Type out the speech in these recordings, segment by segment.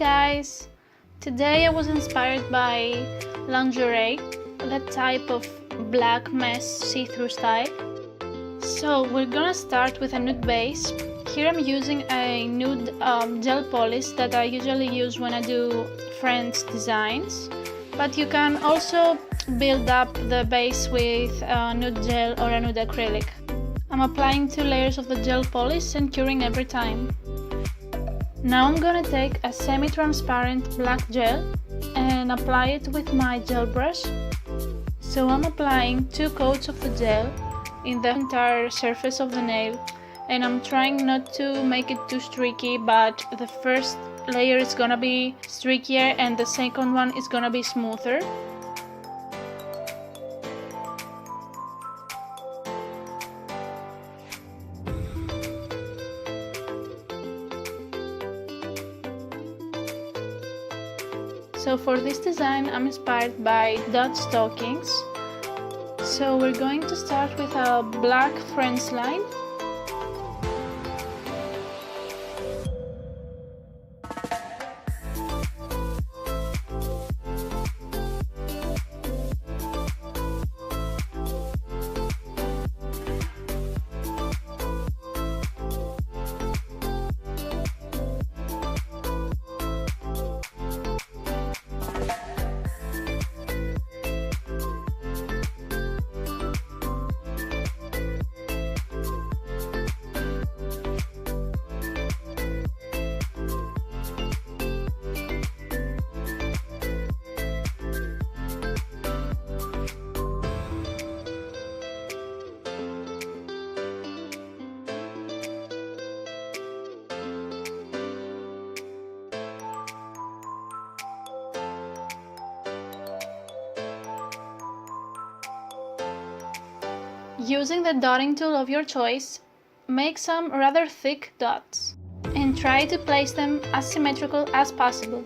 guys! Today I was inspired by lingerie, that type of black mesh see-through style. So we're gonna start with a nude base. Here I'm using a nude gel polish that I usually use when I do French designs. But you can also build up the base with a nude gel or a nude acrylic. I'm applying 2 layers of the gel polish and curing every time. Now I'm gonna take a semi-transparent black gel and apply it with my gel brush. So I'm applying 2 coats of the gel in the entire surface of the nail, and I'm trying not to make it too streaky, but the first layer is gonna be streakier and the second one is gonna be smoother. So for this design I'm inspired by dot stockings. So we're going to start with a black French line. Using the dotting tool of your choice, make some rather thick dots and try to place them as symmetrical as possible.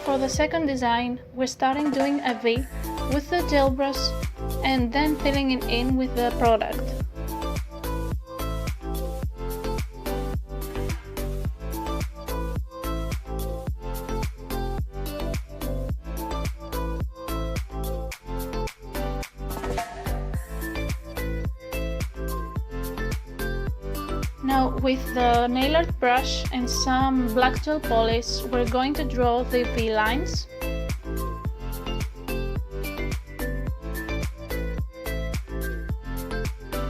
For the second design, we're starting doing a V with the gel brush and then filling it in with the product. Now with the nail art brush and some black gel polish, we're going to draw the V lines.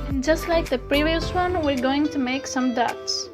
And just like the previous one, we're going to make some dots.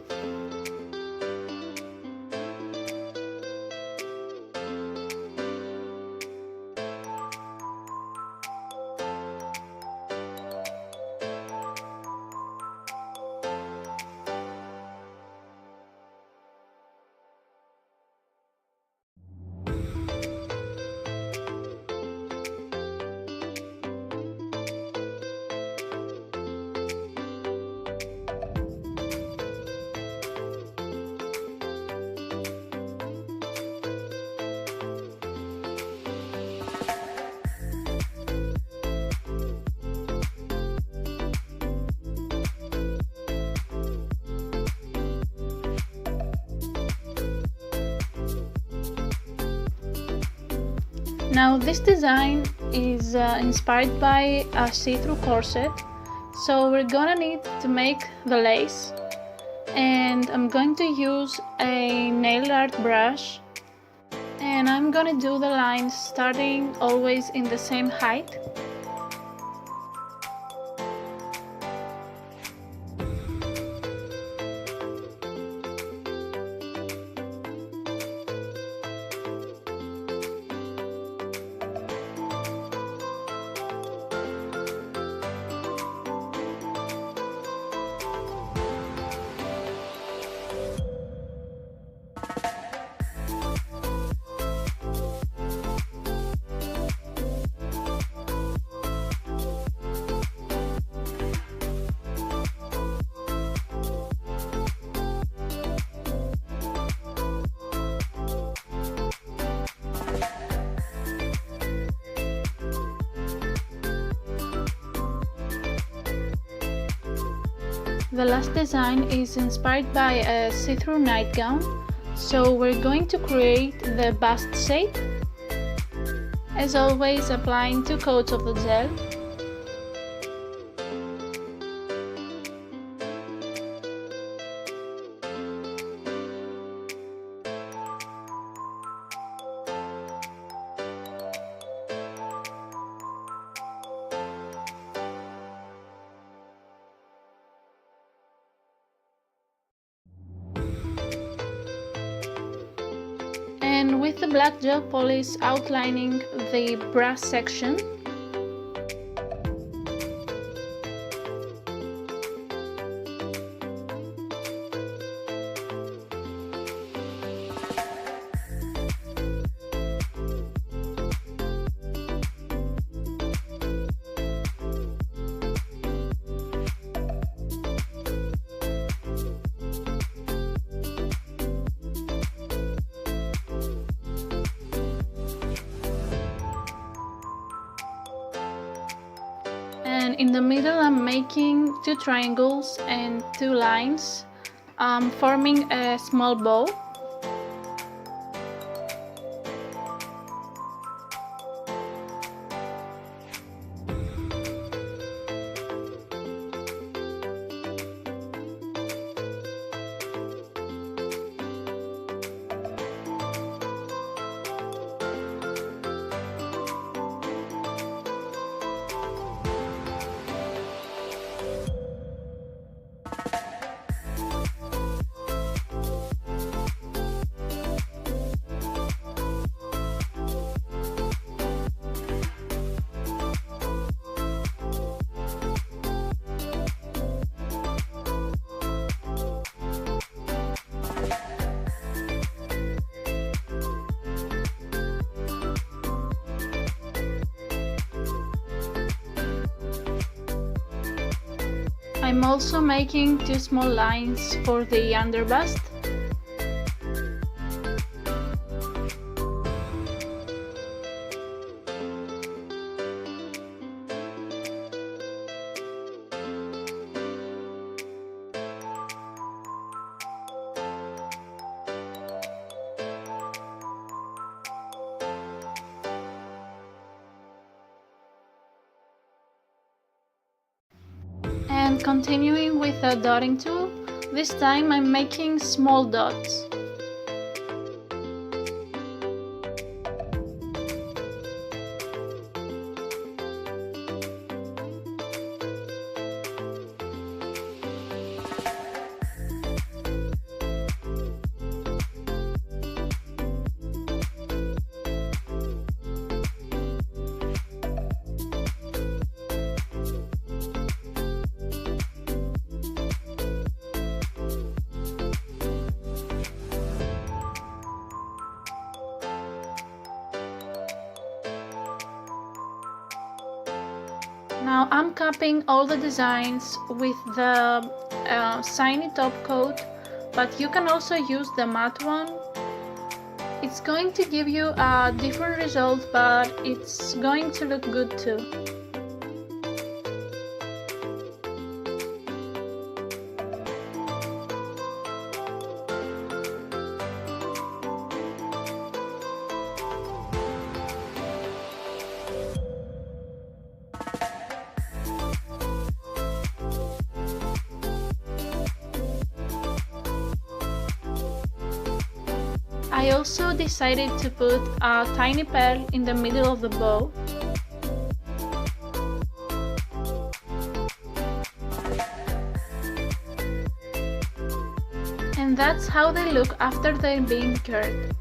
Now this design is inspired by a see-through corset. So we're gonna need to make the lace, and I'm going to use a nail art brush, and I'm gonna do the lines starting always in the same height. The last design is inspired by a see-through nightgown, so we're going to create the bust shape. As always, applying 2 coats of the gel. And with the black gel polish outlining the brass section. And in the middle I'm making 2 triangles and 2 lines, forming a small bow. I'm also making 2 small lines for the underbust. And continuing with a dotting tool, this time I'm making small dots. Now I'm copying all the designs with the shiny top coat, but you can also use the matte one. It's going to give you a different result, but it's going to look good too. I also decided to put a tiny pearl in the middle of the bow. And that's how they look after they're being cured.